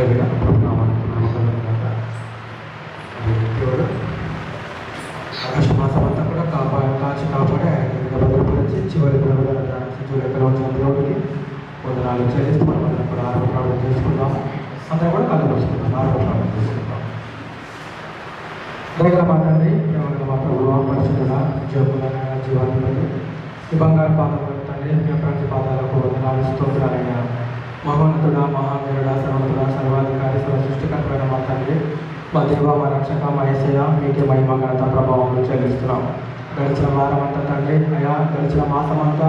కలిగిన ప్రభునామానికి నమ్మకం దేవుడు ఆకాశ మాసమంతా కూడా కాచి కాపాడి ఆయన భద్రపరిచి చివరి ఎక్కడ వచ్చిన దేవుడికి వందనాలు చెల్లిస్తూ మనం అందరం కూడా ఆరోగ్య ప్రార్థన చేసుకుందాము. అందరం కూడా కళ్ళు వస్తున్నాం, ఆరోగ్య ప్రార్థన చేసుకుందాం. దయగల మా తండ్రి, ప్రేమగల మా ప్రభువా, పరిశుద్ధుడా, జీవకులైన జీవాధిపతి, ఈ బంగారు పాదాలకు తండ్రి, మీ ప్రతి పాదాలకు వందనాలు స్తోత్రాలైనా. మహోన్నతుడా, మహావీరుడా, సర్వతుడా, సర్వాధికారి, సర్వ సృష్టికర్తమైన మా తండ్రి, మా దేవ, మా రక్షక, మా యేసయ్య, మీకే మహిమ ఘనత ప్రభావం చెల్లిస్తున్నాం. గడిచిన వారం అంతా తండ్రి, అయా గడిచిన మాసం అంతా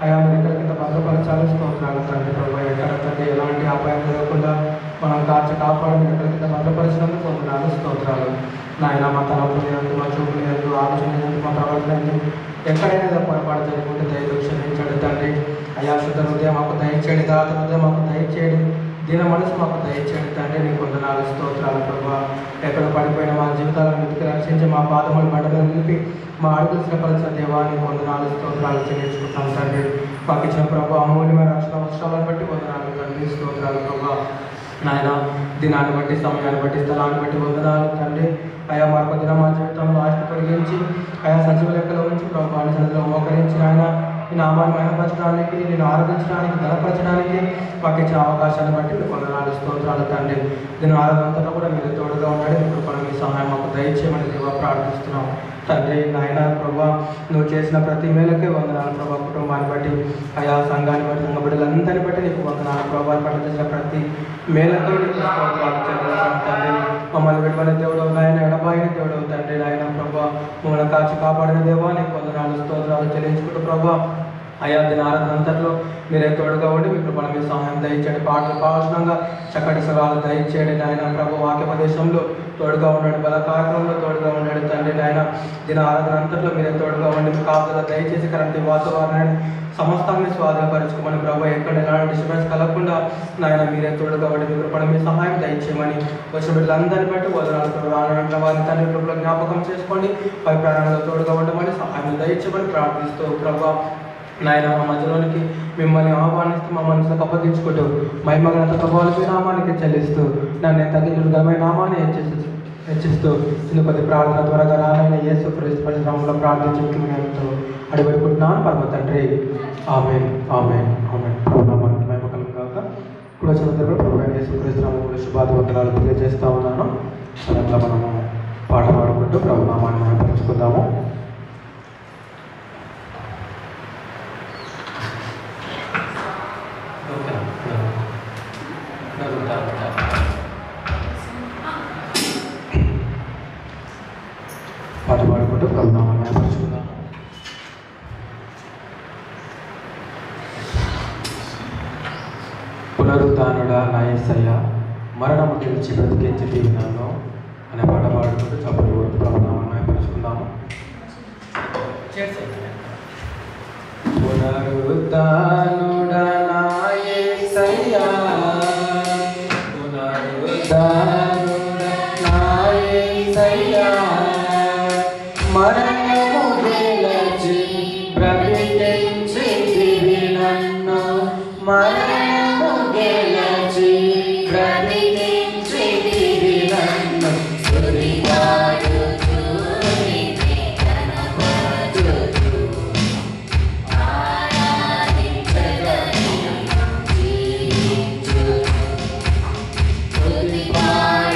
అయా మీరు ఎక్కడి కింద భద్రపరచాలి స్తోత్రాలు తండ్రి. ప్రభావ ఎక్కడ తండ్రి ఎలాంటి అపాయం జరగకుండా మనం కాపాడు మీరు ఎక్కడి కింద భద్రపరిచినందుకు వందనాలు స్తోత్రాలు. నాయన మా తలపు లేదు, మా చూపు లేదు, ఆలోచన లేదు, మా ప్రవర్తన ఎక్కడైనా పొరపాటు జరుగుతుంటే దయతో క్షమించండి తండ్రి. అయా శుద్ధ హృదయం మాకు దయచేయండి, దాత హృదయం మాకు దయచేయండి, దీన మనసు మాకు దయచేయండి తండ్రి. నీకు వందనాలు స్తోత్రాలు ప్రభావ. ఎక్కడ పడిపోయిన మా జీవితాలను వెతికి రక్షించి మా పాదములు బండలను నిలిపి మా అడుగులు స్థిరపరిచిన దేవానికి వందనాలు స్తోత్రాలు చెల్లించుకుంటాం తండ్రి. మాకు ఇచ్చిన ప్రభావ అమూల్యమైన రక్షణ వస్త్రాలను బట్టి వందనాలు తండ్రి, స్తోత్రాలు ప్రభావ. నాయన దినాన్ని బట్టి, సమయాన్ని బట్టి, స్థలాన్ని బట్టి వందనాలు తండ్రి. అయా మరొక దిన మా జీవితంలో ఆశ కలిగించి అయా సజీవ లెక్కల నుంచి ప్రభావాన్ని సన్నిధిలో మోకరించి ఆయన ఈ నామాన్ని మహిమపరచడానికి, నేను ఆరాధించడానికి, బలపరచడానికి మాకు ఇచ్చిన అవకాశాన్ని బట్టి మీకు వందనాలు స్తోత్రాలు తండ్రి. దీని ఆరాధనంతలో కూడా మీరు తోడుగా ఉన్నాడు. మీ కృపణ, మీ సహాయం మాకు దయచేయమని దేవా ప్రార్థిస్తున్నాం తండ్రి. నాయన ప్రభా, నువ్వు చేసిన ప్రతి మేలకే వందనాలు ప్రభా. కుటుంబాన్ని బట్టి, అయా సంఘాన్ని బట్టి, సంఘ బిడ్డలందరినీ బట్టి నీకు వందనాలు ప్రభా. పట్ల చేసిన ప్రతి మేలతో నీకు స్తోత్రాలు చెల్లిస్తాం తండ్రి. మమ్మల్ని విడవని దేవుడు నాయన, ఎడబాయిన దేవుడు తండ్రి. నాయన ప్రభా, మమ్మల్ని కాచి కాపాడిన దేవా నీకు వందనాలు స్తోత్రాలు చెల్లించుకుంటూ ప్రభా. అయా దిన ఆరాధనంతట్లో మీరే తోడుగా ఉండి మీ కృపణ, మీ సహాయం దయచేయండి. పాటలు పావసంగా చక్కటి స్వరాలు దయచేయండి నాయన ప్రభు. వాక్యోపదేశంలో తోడుగా ఉన్నాడు, బల కార్యక్రమంలో తోడుగా ఉన్నాడు తండ్రి. నాయన దిన ఆరాధన అంతట్లో మీరే తోడుగా ఉండి మీ కాపుదల దయచేసి కరెంట్ వాతావరణాన్ని సమస్తాన్ని స్వాధీనపరచుకోమని ప్రభు. ఎక్కడ ఎలాంటి డిస్టర్బెన్స్ కలగకుండా నాయన మీరే తోడుగా ఉండి మీ కృపణ, మీ సహాయం దయచేయమని వచ్చిన బిడ్డలందరినీ బట్టి వదనాలు రానున్న వారిని తండ్రి కృపలో జ్ఞాపకం చేసుకోండి. పై ప్రాణాలతో తోడుగా ఉండమని సహాయం దయచేయమని ప్రార్థిస్తూ ప్రభు. నాయన మా మధ్యలోనికి మిమ్మల్ని ఆహ్వానిస్తూ మా మనసుకు అప్పగించుకుంటూ మహిమగత ప్రభావాలపై నామానికి చెల్లిస్తూ నన్ను తగ్గించుడుగమైన నామాన్ని హెచ్చిస్తూ చిన్న కొద్ది ప్రార్థన త్వరగా రానైనా యేసు క్రీస్తు పరిశ్రమలో ప్రార్థించుకుంటూ అడిగిపెట్టుకుంటున్నాను పరమ తండ్రి. ఆమేన్, ఆమేన్, ఆమేన్. ప్రభునామానికి మహిమ కలుగుగాక. ఇప్పుడు వచ్చిన ప్రభు యేసు క్రీస్తు శుభాధివందనాలు తెలియజేస్తూ ఉన్నాను. సడన్గా మనము పాట పాడుకుంటూ ప్రభునామాన్ని మహిమపరుచుకుందాము. పాట పాడుకుంటూ ప్రభునామాన్ని మహిమపరుచుకుందాము. పునరుత్థానుడా నా యేసయ్య, మరణము గెలిచి బ్రతికించి నన్ను అనే పాట పాడుకుంటూ చప్పట్లు కొడుతూ ప్రభునామాన్ని మహిమపరుచుకుందాము. పునరుత్థానుడా నా యేసయ్య, పునరుత్థానుడా నా యేసయ్య, మరణము గెలిచి బ్రతికించితివి నన్ను, మరణము గెలిచి బ్రతికించితివి నన్ను. Bye.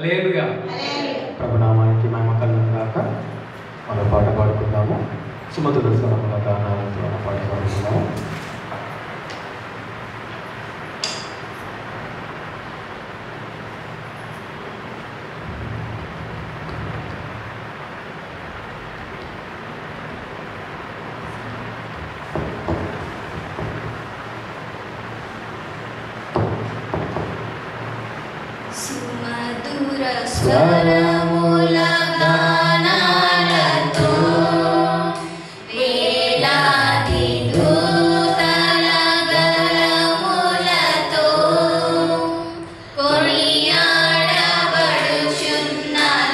హల్లెలూయా. ప్రభునామానికి మహిమ కలుగును గాక. మనం పాట పాడుకుందాము. సుమధుర స్వరముల గానాలతో మనం పాట పాడుకుందాము. సుమధుర స్వరముల గానాలతో వేలాది దూతల గళములతో కొనియాడబడుచున్న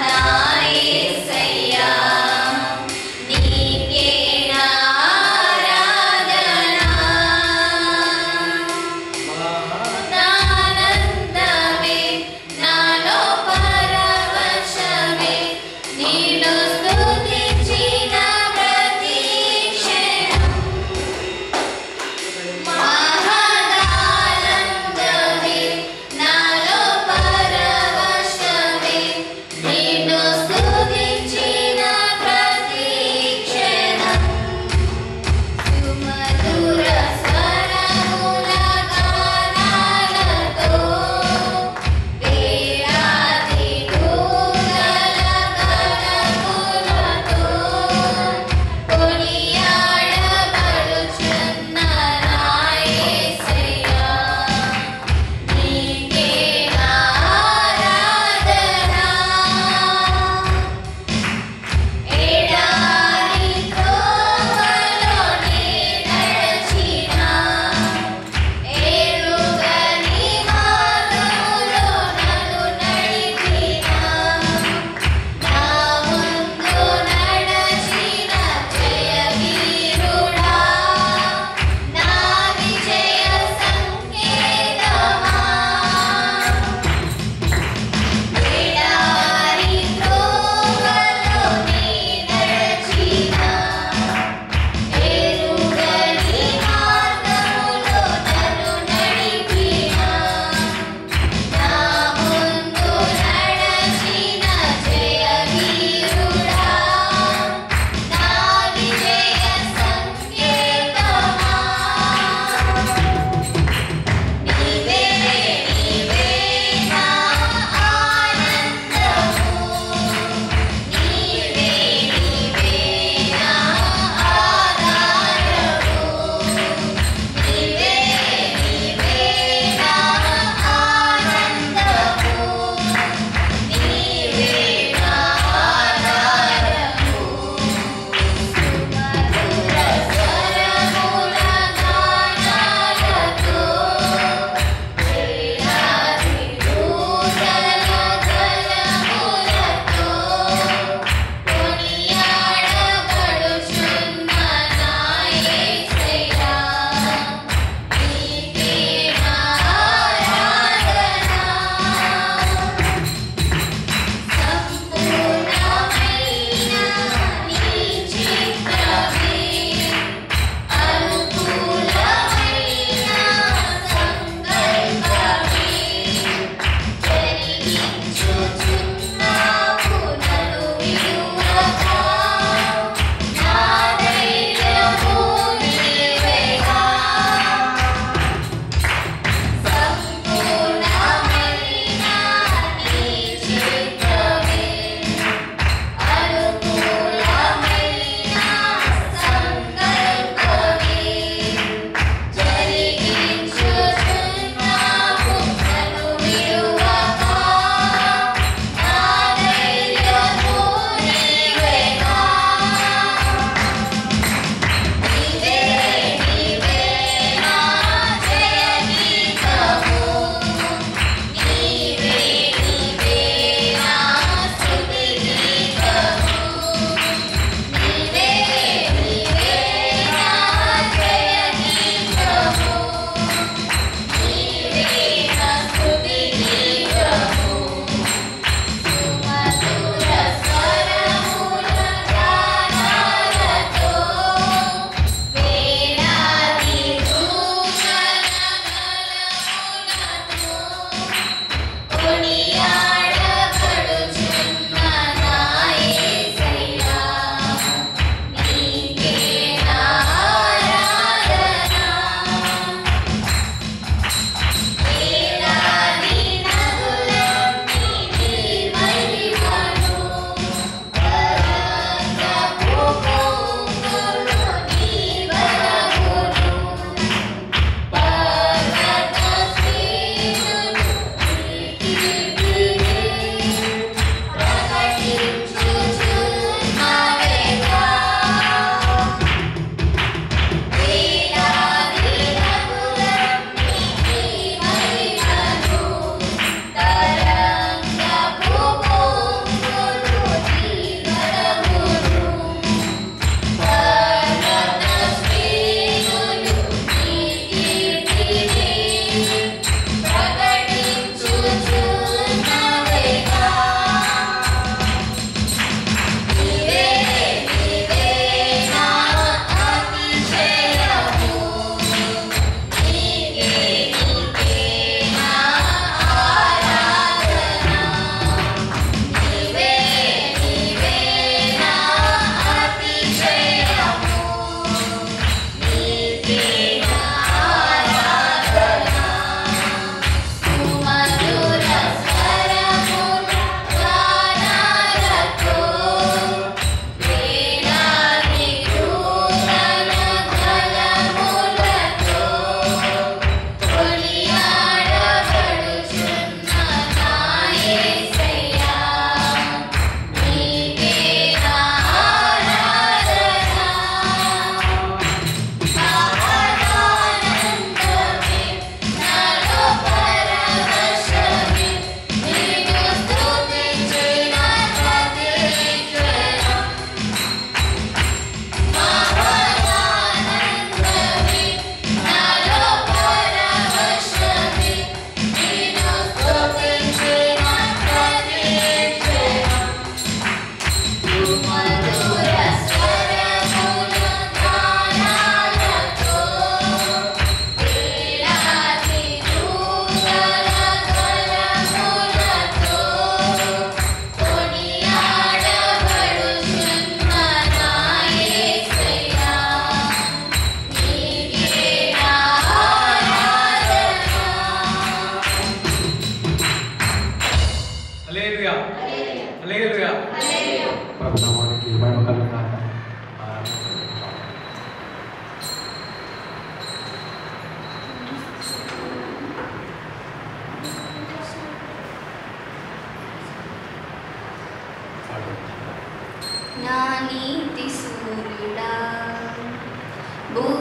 నా యేసయ్యా, నీకే నా ఆరాధన. ఆనందమే నాలో పరవశమే,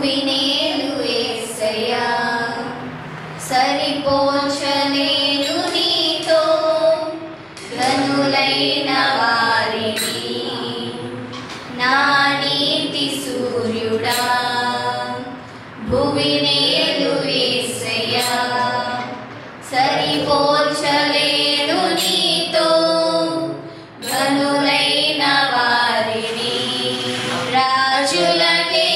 భువినేలు యేసయ్యా సరిపోల్చలేను నీతో ఘనులైన వారిని నా నీతి సూర్యుడా భువినేలు యేసయ్యా సరిపోల్చలేను నీతో ఘనులైన వారిని రాజులకే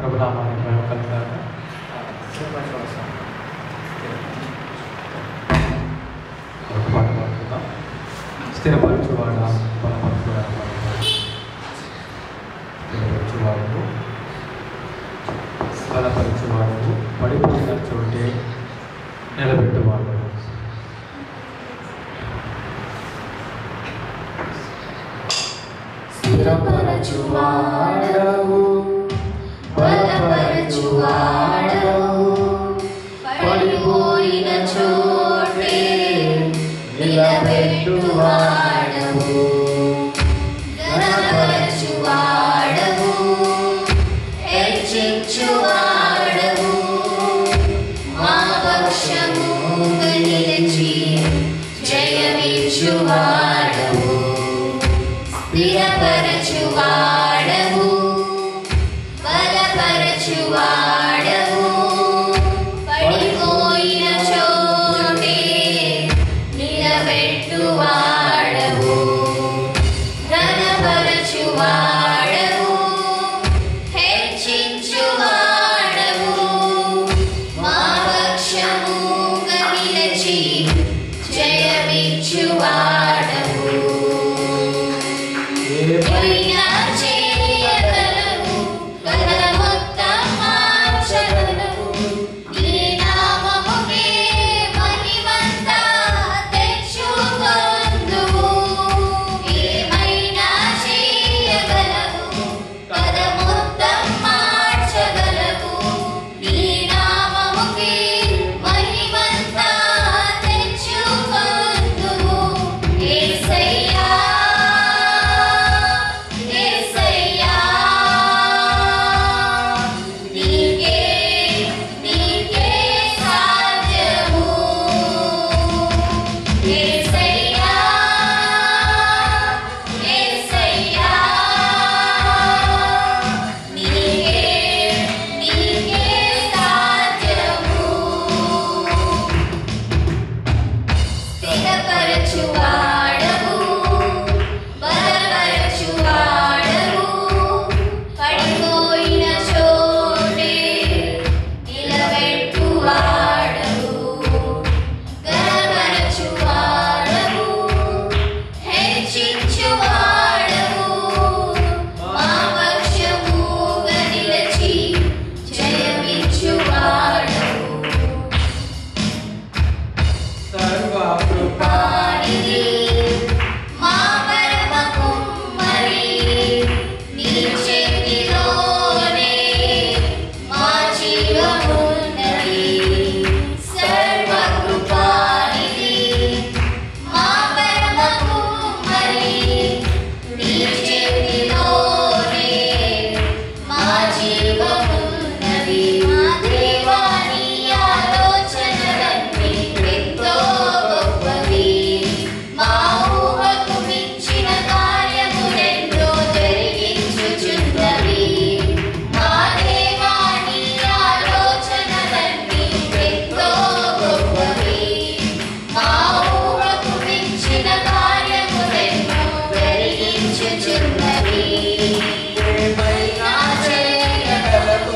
ప్రభునామానికి మేము కలిగాక ఒక పాట పాడుకుందాం. స్థిరపరచువాడ బలపరచువాడ స్థిరపరచువాడు బలపరచువాడు పడిపోయిన చోటే నిలబెట్టువాడు. స్థిరపరచువాడవు బలపరచువాడవు పడిపోయిన చోటే నిలబెట్టువాడవు. ఘనపరచువాడవు హెచ్చించువాడవు మా పక్షముగా నిలిచి జయమిచ్చువాడవు. స్థిరపరచువాడవు బలపరచువాడవు పడిపోయిన చోటే నిలబెట్టువాడవు. ఘనపరచువాడవు హెచ్చించువాడవు మా పక్షముగా నిలిచి జయమిచ్చువాడవు. ఏమైనా చేయగలవు కథ మొత్తం మార్చగలవు. నీ నామముకే మహిమంతా తెచ్చుకొందువు. ఏమైనా చేయగలవు కథ మొత్తం మార్చగలవు. నీ నామముకే మహిమంతా తెచ్చుకొందువు. యేసయ్యా యేసయ్యా నీకే నీకే సాధ్యము. యేసయ్యా యేసయ్యా నీకే నీకే సాధ్యము. స్థిరపరచువాడవు బలపరచువాడవు పడిపోయిన చోటే నిలబెట్టువాడవు. ఘనపరచువాడవు హెచ్చించువాడవు మా పక్షముగా నిలిచి జయమిచ్చువాడవు. కృపానిధి మా పరమ కుమ్మరి నీ చేతిలోనే మా జీవమున్నది. సర్వకృపానిధి మా పరమ కుమ్మరి నీ చేతిలోనే మా జీవమున్నది. మా దేవా నీ ఆలోచనలన్నీ ఎంతో గొప్పవి. మా ఊహకు మించిన కార్యములెన్నో జరిగించుచున్నవి. మా దేవా నీ ఆలోచనలన్నీ ఎంతో గొప్పవి. మా ఊహకు మించిన కార్యములెన్నో జరిగించుచున్నవి. ఏమైనా చేయగలవు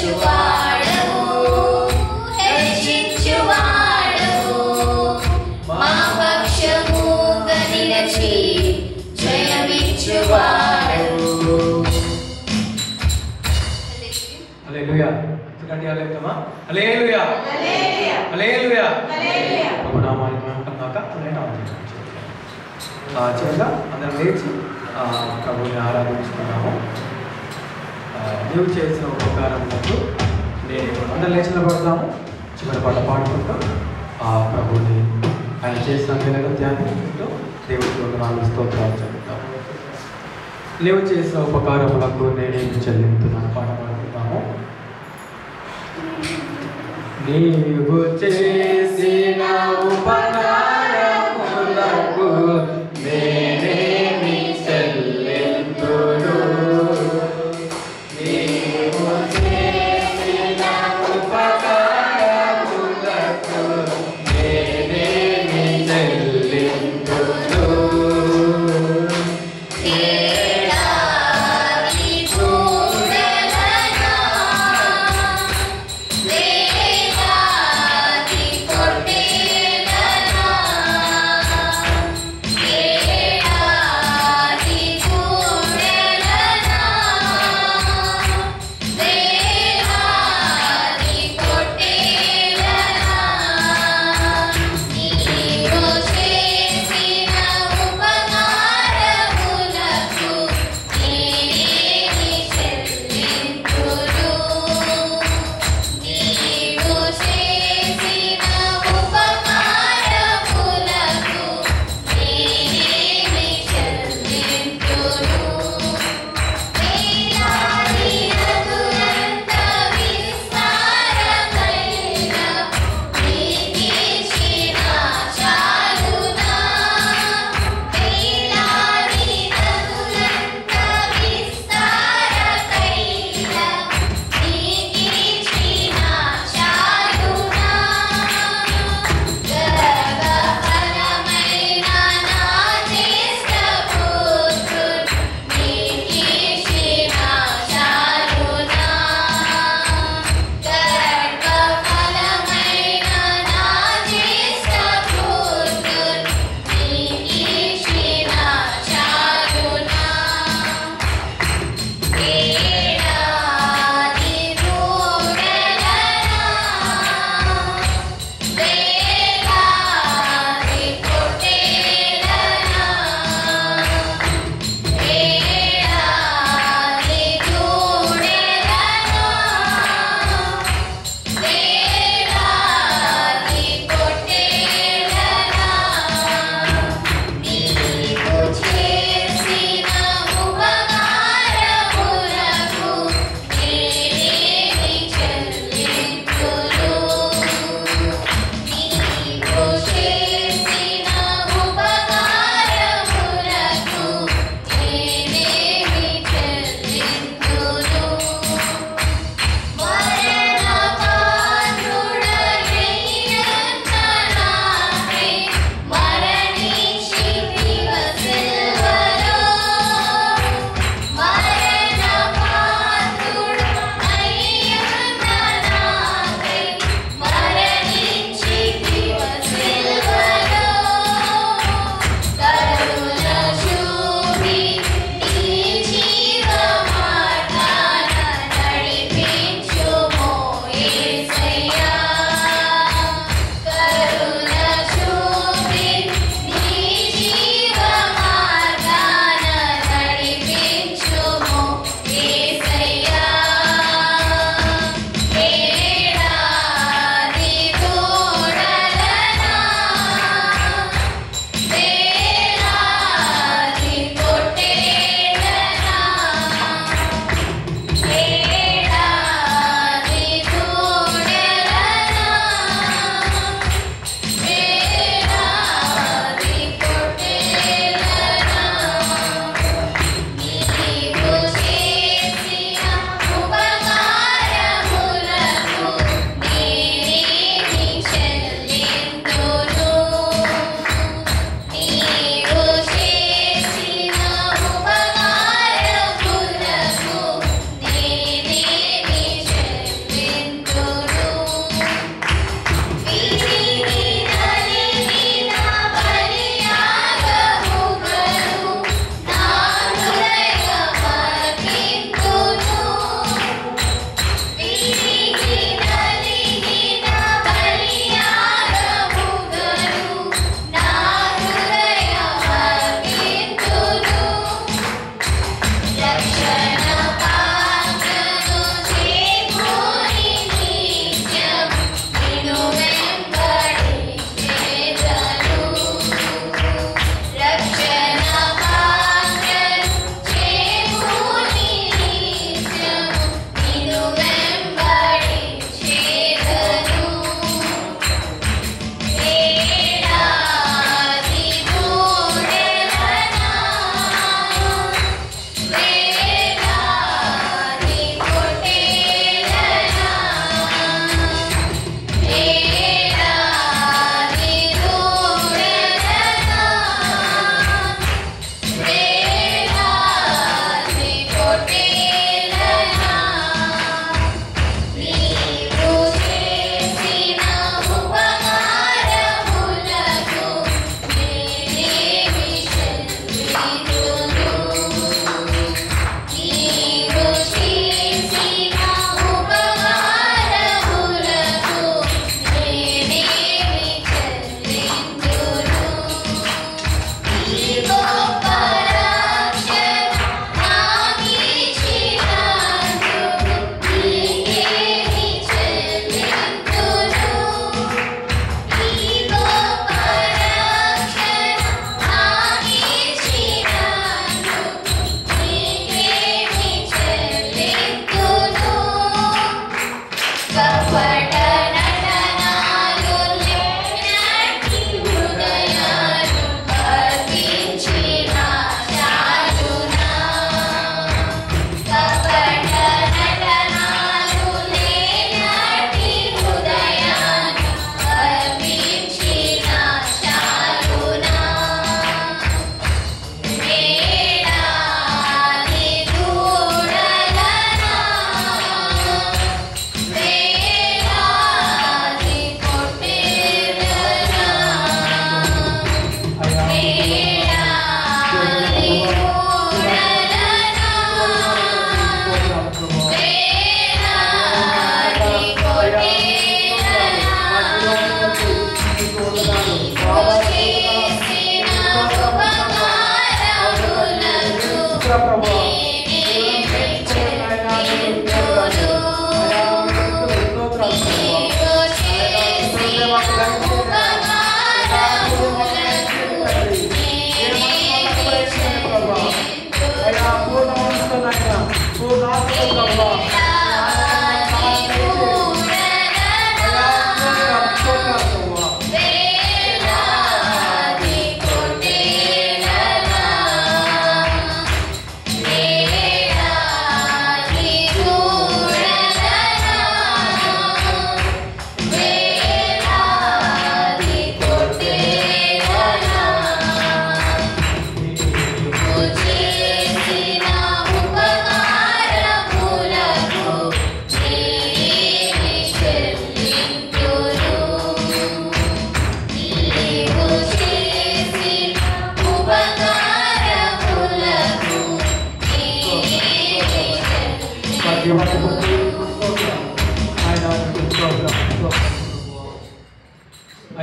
ఓదార్చువాడవు, హెచ్చించువాడవు, మా పక్షముగా నిలిచి జయమిచ్చువాడవు. హల్లెలూయా. ఎందుకంటే హల్లెలూయా, హల్లెలూయా, హల్లెలూయా, హల్లెలూయా. ప్రభు నామానికి మహిమ కలుగుగాక. చివరిగా అందరం లేచి ప్రభుని ఆరాధించుకున్నాము. దేవుడు చేసిన ఉపకారములకు నేను అందరం లేచిన పడతాము. చివరి పాట పాడుకుంటూ ప్రభుని ఆయన చేసిన మేలను ధ్యానించుకుంటూ దేవుడికి వందనాలు స్తోత్రాలు చెప్తాము. దేవుడు చేసిన ఉపకారములకు నేనేమి చెల్లింపుతున్నాను పాట పాడుకుంటాము. నీవు చేసిన ఉపకారములకు నేనేమి చెల్లింతును, నీవు చేసిన ఉపకారములకు నేనేమి చెల్లింతును. వేలాది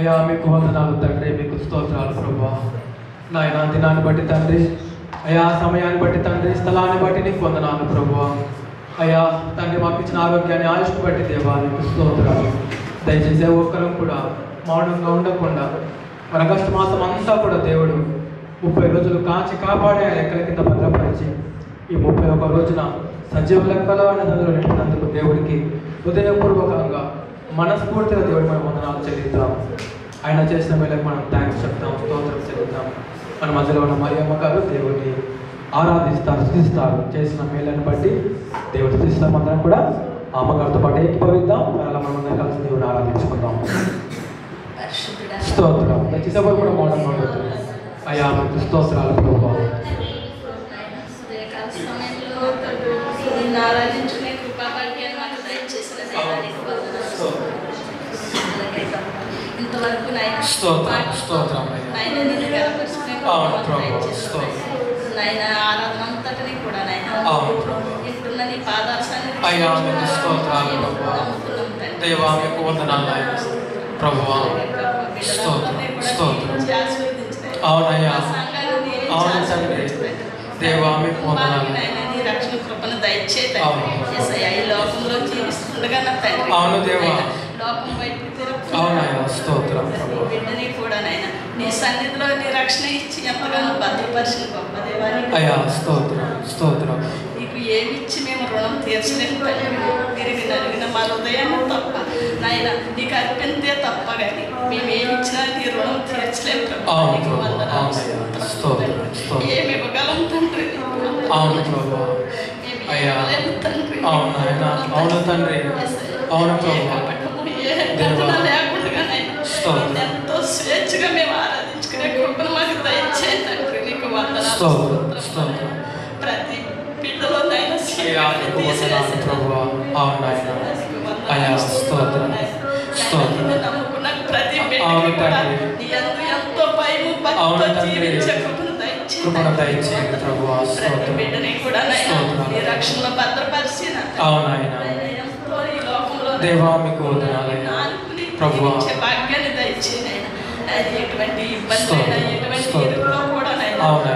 అయ్యా మీకు వందనాలు తండ్రి, మీకు స్తోత్రాలు ప్రభా. నాయన దినాన్ని బట్టి తండ్రి, అయ్యా సమయాన్ని బట్టి తండ్రి, స్థలాన్ని బట్టి నీకు వందనాలు ప్రభా. అయ్యా తండ్రి మాకు ఇచ్చిన ఆరోగ్యాన్ని ఆయుష్ను బట్టి దేవా నీకు స్తోత్రాలు. దయచేసి ఒక్కరం కూడా మౌనంగా ఉండకుండా మన ఆగస్టు మాసం అంతా కూడా దేవుడు 30 రోజులు కాచి కాపాడే ఆయన రెక్కల కింద భద్రపరిచి ఈ 31 రోజున సజీవ లెక్కలో నదులు నింపినందుకు దేవుడికి హృదయపూర్వకంగా మనస్ఫూర్తిగా దేవుడు మనం వందనాలు చెల్లిద్దాం. ఆయన చేసిన మేరకు మనం థ్యాంక్స్ చెప్తాం, స్తోత్రం చెల్లిద్దాం. మన మధ్యలో ఉన్న మరియమ్మ గారు దేవుడిని ఆరాధిస్తారు, స్తుతిస్తారు. చేసిన మేలను బట్టి దేవుడు స్తుతిస్తాం. అందరం కూడా అమ్మగారితో పాటు ఏకీభవిద్దాం. అలా మనం అందరం కలిసి దేవుడిని ఆరాధించుకుందాం. స్తోత్రం. దయచేసి కూడా మౌనంగా ఉండదు. అయ్యా మీకు స్తోత్రాలు ప్రభావ. ఆరాధించుకునే కృపాభాగ్యాన్ని మాకు దయచేసిన ఇంతవరకు నాయన ఆరాధన అంతటినీ కూడా నాయన ఇంటున్న నీ పాదాసాన్ని రక్షణ కృపను దయచేత ఈ లోకంలో జీవిస్తుండగా నా తండ్రి లోకం వైపు బిడ్డని కూడా నాయన నీ సన్నిధిలో నీ రక్షణ ఇచ్చి ఎంతగానో భద్రపరిచిన గొప్ప దేవాన్ని నీకు ఏమి ఇచ్చి మేము రుణం తీర్చలేము తండ్రి. తిరిగి నలిగిన మా హృదయాన్ని తప్ప నాయన నీకు అర్పింతే తప్ప కానీ మేము ఏమి ఇచ్చినా నీ రుణం తీర్చలేము. ఏమి ఇవ్వగలం తండ్రి, ఎంతో స్వేచ్ఛగా మేము ఆరాధించుకునే కృపను మాకు దయచేయి తండ్రి. నీకు వందనాలు. ప్రతి బిడ్డలో నమ్ముకున్న ప్రతి బిడ్డకి కూడా నీ ఎంతో భయము భక్తితో జీవించే కృపను దయచేయి. ప్రతి బిడ్డని కూడా నీ రక్షణలో భద్రపరిచిన ఎంతో ఈ లోకంలో జీవించే భాగ్యాన్ని దయచేయి. ఎటువంటి ఇబ్బంది అయినా ఎటువంటి ఇరుకులో కూడా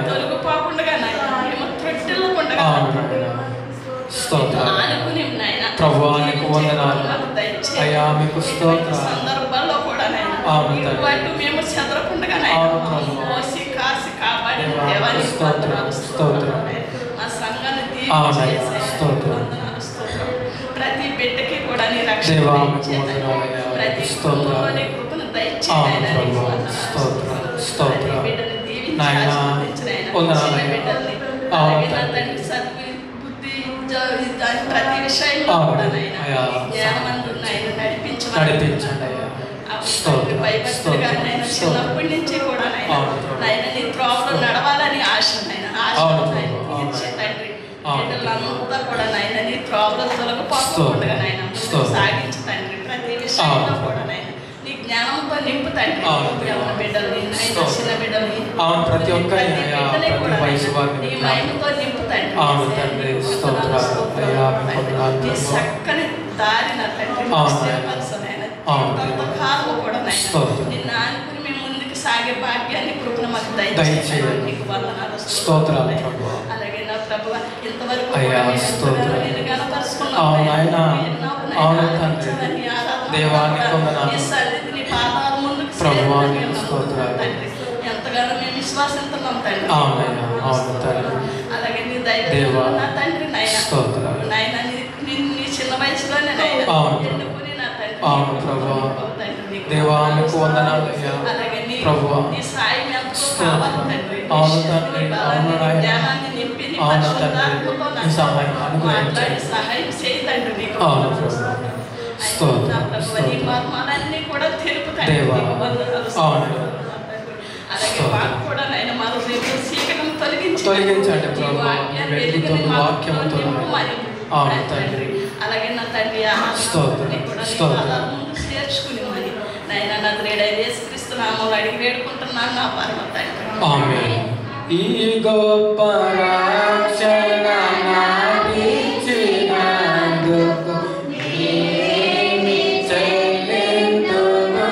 తొలగిపోకుండా మేము త్రొట్టిల్లకుండా ఆనుకుని సందర్భాల్లో కూడా వాటి మేము చెదరకుండా మోసి కాసి కాపాడి దేవానికి మా సంఘాన్ని ప్రతి బిడ్డకి కూడా నీ రక్షణ ప్రతి కుటుంబంలోని కృపను దయచేయి. బిడ్డని దీవించి బిడ్డల్ని బుద్ధి ప్రతి విషయంలో కూడా జ్ఞానవంతులైన నడిపించండి. భయభక్తులుగా చిన్నప్పటి నుంచి కూడా నాయన నీ త్రోవలో నడవాలని ఆశ తండ్రి. బిడ్డలంతా కూడా నాయన నీ త్రోవలో తొలగిపోకుండా నాయన సాగించు తండ్రి. ప్రతి విషయంలో కూడా నాయన నీ జ్ఞానంతో నింపు తండ్రి. బిడ్డల్ని చిన్న బిడ్డల్ని ప్రతి ఒక్కరిని నీ మహిమతో నింపు తండ్రి. నీ చక్కని దారిన తండ్రి కాలం కూడా నిన్ను ఆనుకుని మేము ముందుకు సాగే భాగ్యాన్ని కృపను మాకు దయచేయండి. నీకు వందనాలు. అలాగే నా ప్రభువా ఇంతవరకు నేను కనపరుచుకున్నాను. నీ పాదాల ముందుకు ఎంతగానో మేము విశ్వాసంతున్నాం తండ్రి. అలాగే నీ దైవ నా తండ్రి నాయన నీ చిన్న వయసులోనే నాయన ఎన్నుకుని నా తండ్రి దేవానికి వందనాలు. నీ సాయం ఎంతో కావాలి తండ్రి. జ్ఞానాన్ని నింపి సహాయం చేయి తండ్రి. నీకు నీ మర్మాలన్నీ కూడా తెలుపుతాయి. అలాగే వాకు కూడా నాయన మా హృదయంలో చీకటం తొలగించండి. అలాగే నా తండ్రి ముందు చేర్చుకుని మరి నాయన నజరేయుడైన యేసుక్రీస్తు నామములో అడిగి వేడుకుంటున్నాను నా పరమ తండ్రి. ఈ గొప్ప రక్షణ నాకిచ్చినందుకు నేనేమి చెల్లింతును.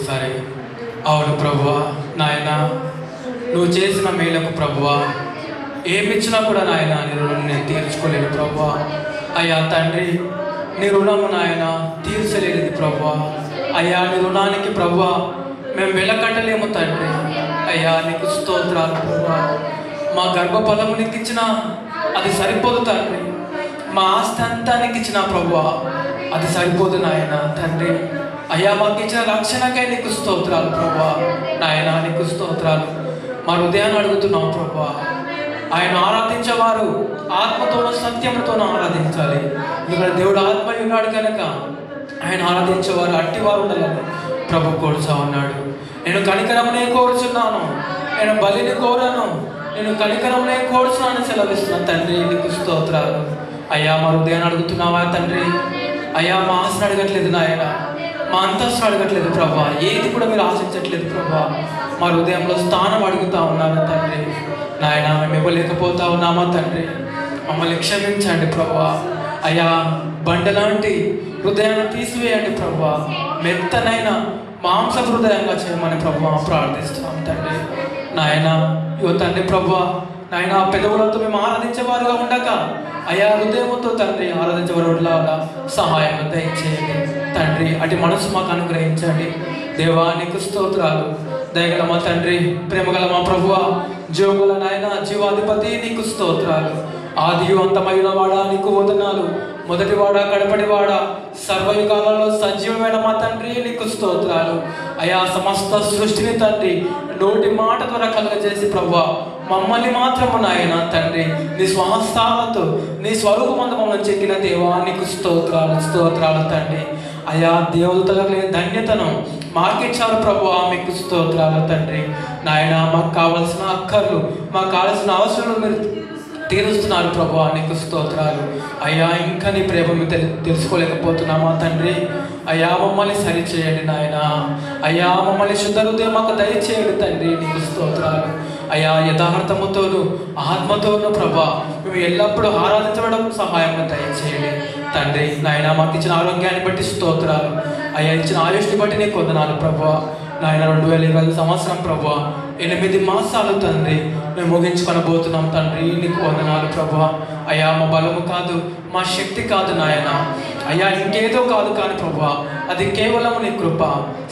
సరే. అవును ప్రభువా, నాయన నువ్వు చేసిన మేలకు ప్రభువా, ఏమిచ్చినా కూడా నాయన నీ రుణం నేను తీర్చుకోలేను ప్రభువా. అయ్యా తండ్రి, నీ రుణము నాయన తీర్చలేనిది ప్రభువా. అయ్యా నీ రుణానికి ప్రభువా మేము వెలకట్టలేము తండ్రి. అయ్యా నీకు స్తోత్రాలు ప్రభువా. మా గర్భఫలము నీకు ఇచ్చినా అది సరిపోదు తండ్రి. మా ఆస్తి అంతా నీకు ఇచ్చిన ప్రభువా అది సరిపోదు నాయన తండ్రి. అయ్యా మాకు ఇచ్చిన రక్షణకై నీకు స్తోత్రాలు ప్రభువా. నాయన నీకు స్తోత్రాలు. మా హృదయాన్ని అడుగుతున్నాం ప్రభువా. ఆయన ఆరాధించేవారు ఆత్మతోనూ సత్యంతోనూ ఆరాధించాలి. ఎందుకంటే దేవుడు ఆత్మ ఉన్నాడు కనుక ఆయన ఆరాధించేవారు అట్టివారు ఉండాలని ప్రభు కోరుచా ఉన్నాడు. నేను కనికరమునే కోరుచున్నాను, నేను బలిని కోరను, నేను కనికరమునే కోరుచున్నాను సెలవిస్తున్నాను తండ్రి. నీకు స్తోత్రాలు. అయ్యా మా హృదయాన్ని అడుగుతున్నావా తండ్రి. అయ్యా మా ఆశను అడగట్లేదు నాయన, మా అంతస్తును అడగట్లేదు ప్రభా, ఏది కూడా మీరు ఆశించట్లేదు ప్రభా. మా హృదయంలో స్థానం అడుగుతా ఉన్నారు తండ్రి. నాయన మేము ఇవ్వలేకపోతా ఉన్నామా తండ్రి, మమ్మల్ని క్షమించండి ప్రభా. అయ్యా బండలాంటి హృదయాన్ని తీసివేయండి ప్రభా, మెత్తనైన మాంస హృదయంగా చేయమని ప్రభా ప్రార్థిస్తున్నాం తండ్రి. నాయన ఇవ్వ తండ్రి ప్రభా. నాయన పెదవులతో మేము ఆరాధించేవారుగా ఉండక అయ్యా హృదయంతో తండ్రి ఆరాధించేవారులాగా సహాయం దయచేయండి తండ్రి. అటు మనసు మాకు అనుగ్రహించండి దేవా. నీకు స్తోత్రాలు. దయగల మా తండ్రి, ప్రేమగల మా ప్రభువా, జీవగల నాయన జీవాధిపతి నీకు స్తోత్రాలు. ఆదియు అంతమైన వాడా నీకు వందనాలు. మొదటివాడా కడపటివాడా సర్వయుగాలలో సజీవమైన మా తండ్రి నీకు స్తోత్రాలు. అయా సమస్త సృష్టిని తండ్రి నోటి మాట ద్వారా కలుగజేసి ప్రభువా మమ్మల్ని మాత్రము నాయన తండ్రి నీ స్వహస్తాలతో నీ స్వరూపమందు మమ్మల్ని చెక్కిన దేవా నీకు స్తోత్రాలు స్తోత్రాలు తండ్రి. అయా దేవతలకు లేని ధన్యతను మాకిచ్చారు ప్రభువా, మీకు స్తోత్రాలు తండ్రి. నాయన మాకు కావలసిన అక్కర్లు, మాకు కావాల్సిన అవసరాలు మీరు తీరుస్తున్నారు ప్రభువా, నీకు స్తోత్రాలు. అయ్యా ఇంకా నీ ప్రేమ తెలుసుకోలేకపోతున్నామా తండ్రి. అయ్యా మమ్మల్ని సరిచేయండి నాయన. అయ్యా మమ్మల్ని శుద్ధ హృదయం మాకు దయచేయండి తండ్రి, నీకు స్తోత్రాలు. అయ్యా యథార్థముతోను ఆత్మతోను ప్రభా మేము ఎల్లప్పుడూ ఆరాధించడం సహాయం దయచేయండి తండ్రి. నాయన మాకు ఇచ్చిన ఆరోగ్యాన్ని బట్టి స్తోత్రాలు. అయ్యా ఇచ్చిన ఆయుష్ని బట్టి నీకు వందనాలు ప్రభువా. నాయన 2020 సంవత్సరం ప్రభువా 8 మాసాలు తండ్రి మేము ముగించుకొనబోతున్నాం తండ్రి, నీకు వందనాలు ప్రభువా. అయ్యా మా బలము కాదు, మా శక్తి కాదు నాయన. అయ్యా ఇంకేదో కాదు కానీ ప్రభువా అది కేవలం నీ కృప.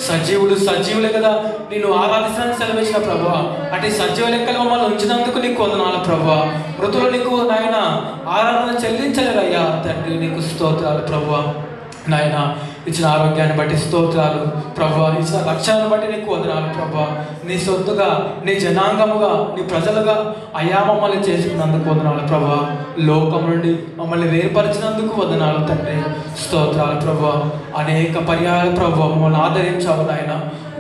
సజీవులే కదా నేను ఆరాధించడానికి సెలవిచ్చిన ప్రభువా, అటు సజీవ లెక్కలు మమ్మల్ని ఉంచినందుకు నీకు వందనాలు ప్రభువా. మృతులు నీకు నాయన ఆరాధన చెల్లించలేరయ్యా తండ్రి, నీకు స్తోత్రాలు ప్రభువా. నాయన ఇచ్చిన ఆరోగ్యాన్ని బట్టి స్తోత్రాలు ప్రభువా. ఇచ్చిన రక్షణను బట్టి నీకు వందనాలు ప్రభువా. నీ సొత్తుగా, నీ జనాంగముగా, నీ ప్రజలుగా అయ్యా మమ్మల్ని చేసుకున్నందుకు వందనాలు ప్రభువా. లోకం నుండి మమ్మల్ని వేరుపరిచినందుకు వందనాలు తండ్రి, స్తోత్రాలు ప్రభువా. అనేక పర్యాయాలు ప్రభువా మమ్మల్ని ఆదరించావు నాయన.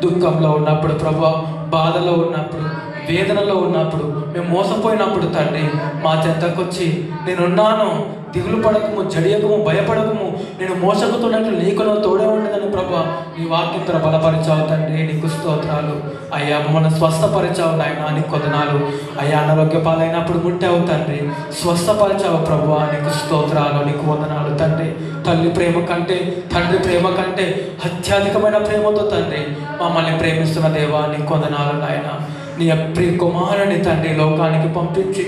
దుఃఖంలో ఉన్నప్పుడు ప్రభువా, బాధలో ఉన్నప్పుడు, వేదనలో ఉన్నప్పుడు, మేము మోసపోయినప్పుడు తండ్రి మా చెంతకొచ్చి నేనున్నాను, దిగులు పడకము, జడియకము, భయపడకము, నేను మోసకుతున్నట్లు నీకు తోడే ఉండదని ప్రభా నీ వాక్యంతో బలపరిచావు తండ్రి, నీకు స్తోత్రాలు. అయ్యా మమ్మల్ని స్వస్థపరిచావు నాయన, నీకు వందనాలు. అయ్యా అనారోగ్య పాలైనప్పుడు ముట్టావు తండ్రి, స్వస్థపరిచావు ప్రభువా, నీకు స్తోత్రాలు, నీకు వందనాలు తండ్రి. తల్లి ప్రేమ కంటే, తండ్రి ప్రేమ కంటే అత్యధికమైన ప్రేమతో తండ్రి మమ్మల్ని ప్రేమిస్తున్న దేవా నీకు వందనాలు నాయన. నీ ప్రియ కుమారుని తండ్రి లోకానికి పంపించి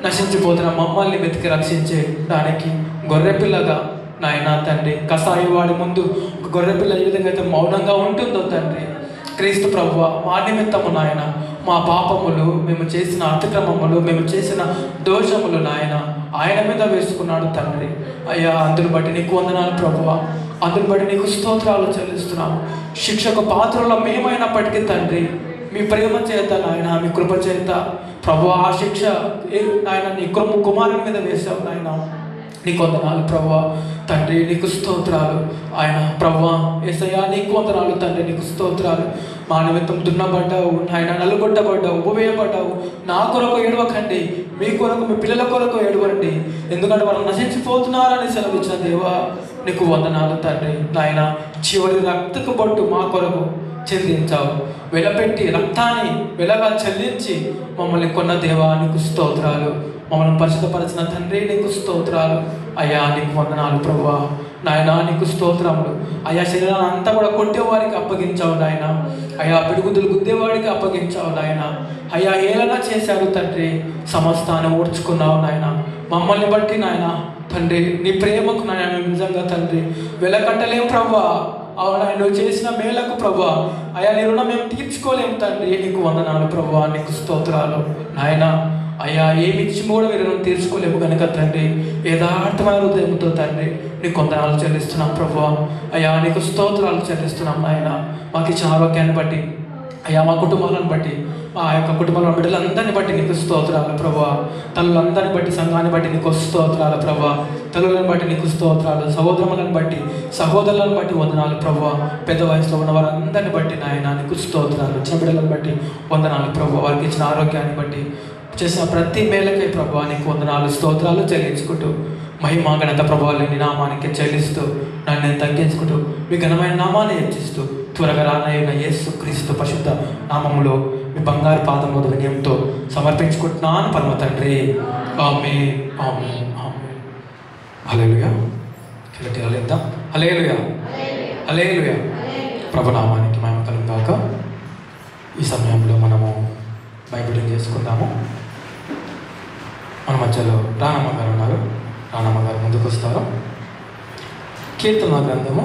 నశించిపోతున్న మమ్మల్ని వెతికి రక్షించే దానికి గొర్రెపిల్లగా నాయన తండ్రి, కసాయి వాడి ముందు ఒక గొర్రెపిల్ల ఏ విధంగా అయితే మౌనంగా ఉంటుందో తండ్రి, క్రీస్తు ప్రభువా మా నిమిత్తము నాయన మా పాపములు, మేము చేసిన అతిక్రమములు, మేము చేసిన దోషములు నాయన ఆయన మీద వేసుకున్నాడు తండ్రి. అయ్యా అందుని బట్టి నీకు వందనాలు ప్రభువా, అందుని బట్టి నీకు స్తోత్రాలు చెల్లిస్తున్నాము. శిక్షకు పాత్రలో మేమైనప్పటికీ తండ్రి మీ ప్రేమ చేత నాయన, మీ కృప చేత ప్రభువా ఆ శిక్ష నాయన నీ కుమారుని మీద వేసావు నాయన, నీకు వందనాలు ప్రభువా తండ్రి, నీకు స్తోత్రాలు. ఆయన ప్రభువా యేసయ్యా నీకు వందనాలు తండ్రి, నీకు స్తోత్రాలు. మా నిమిత్తం దున్నబడ్డావు నాయన, నలుగొట్టబడ్డావు, ఉబవేయబడ్డావు. నా కొరకు ఏడవకండి, మీ కొరకు, మీ పిల్లల కొరకు ఏడవండి, ఎందుకంటే వాళ్ళు నశించిపోతున్నారని సెలవిచ్చిన దేవా నీకు వందనాలు తండ్రి. నాయన చివరి రక్తకు బొట్టు మా కొరకు చెల్లించావు, వెలపెట్టి రక్తాన్ని వెలగా చెల్లించి మమ్మల్ని కొన్న దేవా నీకు స్తోత్రాలు. మమ్మల్ని పరిశుద్ధపరిచిన తండ్రి నీకు స్తోత్రాలు. అయ్యా నీకు వందనాలు ప్రభువా. నాయన నీకు స్తోత్రములు. అయా శరీరాన్ని అంతా కూడా కొట్టేవాడికి అప్పగించావు నాయన. అయా పిడుగుదులు గుద్దేవాడికి అప్పగించావు నాయన. అయా ఏలనా చేశారు తండ్రి, సమస్తాన్ని ఓడ్చుకున్నావు నాయన. మమ్మల్ని బట్టి నాయన తండ్రి నీ ప్రేమకు నాయన నిజంగా తండ్రి వెలకట్టలేం ప్రభా. అవునా, నువ్వు చేసిన మేలకు ప్రభా, అయా నీ రుణం మేము తీర్చుకోలేము తండ్రి. నీకు వందనాలు ప్రభా, నీకు స్తోత్రాలు నాయన. అయ్యా ఏమి ఇచ్చి కూడా మీరు రుణం తీర్చుకోలేము కనుక తండ్రి యథార్థమైన హృదయంతో తండ్రి నీకు వందనాలు చెల్లిస్తున్నాం ప్రభా. అయ్యా నీకు స్తోత్రాలు చెల్లిస్తున్నాం నాయన. మాకు ఇచ్చిన ఆరోగ్యాన్ని బట్టి, అయ్యా మా కుటుంబాలను బట్టి, మా యొక్క కుటుంబంలో బిడ్డలందరినీ బట్టి నీకు స్తోత్రాలు ప్రభా. తల్లులందరిని బట్టి, సంఘాన్ని బట్టి నీకు స్తోత్రాలు ప్రభా. తల్లులను బట్టి నీకు స్తోత్రాలు, సహోదరులను బట్టి, సహోదరులను బట్టి వందనాలు ప్రభా. పెద్ద వయసులో ఉన్న వారందరిని బట్టి నాయన నీకు స్తోత్రాలు. చిన్న బిడ్డలను బట్టి వందనాలు ప్రభా. వారికి ఇచ్చిన ఆరోగ్యాన్ని బట్టి, చేసిన ప్రతి మేలకై ప్రభా నీకు వందనాలు స్తోత్రాలు చెల్లించుకుంటూ, మహిమ ఘనత ప్రభావాలు నీ నామానికి చెల్లిస్తూ, నన్ను నేను తగ్గించుకుంటూ మీ ఘనమైన నామాన్ని హెచ్చిస్తూ, త్వరగా రానయ్యున్న యేసు క్రీస్తు పరిశుద్ధ నామములో మీ బంగారు పాదముల వినయంతో సమర్పించుకుంటున్నాను పరమ తండ్రి. ఆమేన్, ఆమేన్, ఆమేన్. హల్లెలూయా. హల్లెలూయా, హల్లెలూయా, హల్లెలూయా. ప్రభునామానికి మహిమ కలుగుగాక. ఈ సమయంలో మనము బైబిల్ చేసుకుందాము. మన మధ్యలో రానమ్మ గారు ఉన్నారు. రానమ్మ గారు ముందుకు వస్తారు. కీర్తన గ్రంథము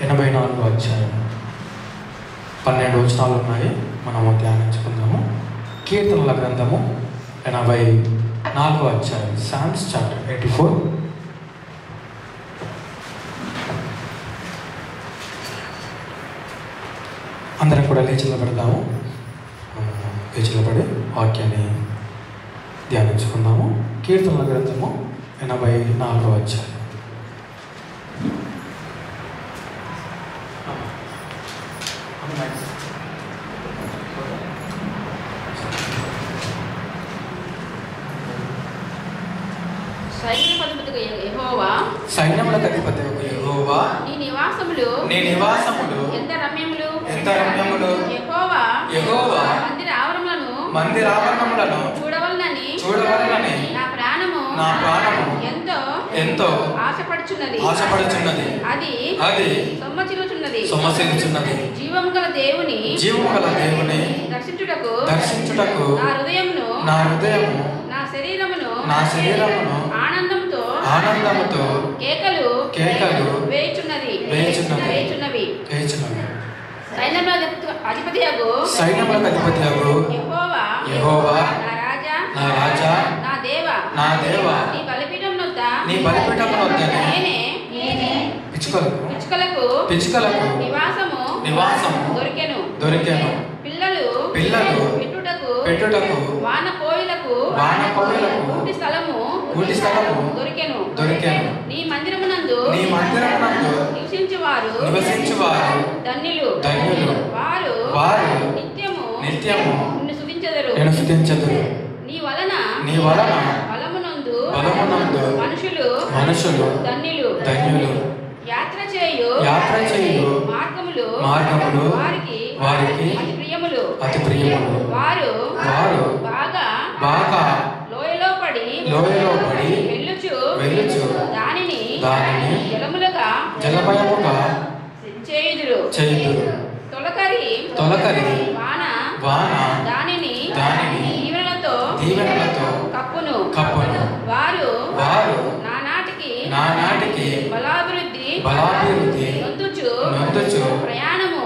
84వ అధ్యాయం 12 వచనాలు ఉన్నాయి. మనము ధ్యానించుకుందాము. కీర్తనల గ్రంథము 84వ అధ్యాయం, సామ్స్ చాప్టర్ 84. అందరం కూడా లేచి నిలబడదాము. లేచి నిలబడి వాక్యాన్ని ధ్యానించుకుందాము. కీర్తనల గ్రంథము 84వ అధ్యాయం. సైన్యములకు అధిపతి యెహోవా, నీ నివాసములు ఎంత రమ్యములు, ఎంత రమ్యములు. యెహోవా మందిర ఆవరణములను చూడవలనని నా ప్రాణము ఎంతో ఆశపడుచున్నది. అది సొమ్మసిల్లుచున్నది. జీవము గల దేవుని దర్శించుటకు నా హృదయమును నా శరీరమును ఆనందముతో కేకలు వేయుచున్నవి. సైన్యములకు అధిపతియగు యెహోవా, నా రాజా, నా దేవా, నీ బలిపీఠం నొద్ద నేనే పిచ్చుకలకు నివాసము దొరికెను. పిల్లలు పెట్టుటకు వాన కోయిలకు కూటి స్థలము దొరికెను. నీ మందిరమునందు నివసించువారు ధన్యులు. వారు నిత్యము నిన్ను స్తుతించెదరు. నీ వలన బలమునందు మనుషులు ధన్యులు. యాత్ర చేయు మార్గములు వారికి అతి ప్రియములు. వారు బాగా లోయలో పడి వెళ్ళుచు దానిని జలమయముగా చేయుదురు. తొలకరి వాన దానిని దీవెనలతో కప్పును. వారు నానాటికి బలాభివృద్ధి నొందుచు ప్రయాణము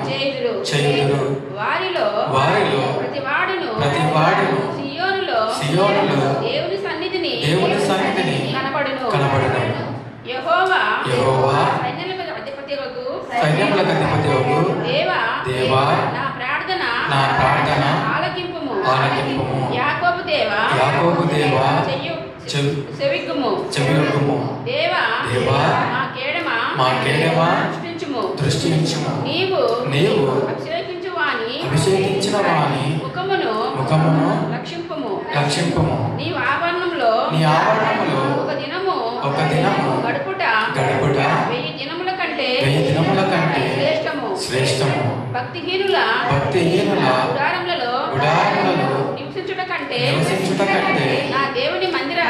చేయుదురు. వారిలో ప్రతివాడును సియోనులో దేవుని సన్నిధిని కనపడును. యెహోవా సైన్యములకు అధిపతియగు దేవా, నా ప్రార్థన ఆలకింపుము. యాకోబు దేవా, చెవియొగ్గుము. దేవా, మా కేడమ దృష్టించుము. నీవు అభిషేకించిన వాని ముఖమును లక్షింపుము. నీ ఆవరణములో ఒక దినము గడుపుట 1000 దినముల కంటే శ్రేష్టము. భక్తిహీనుల గుడారములలో నివసించుట కంటే నా దేవుని మందిర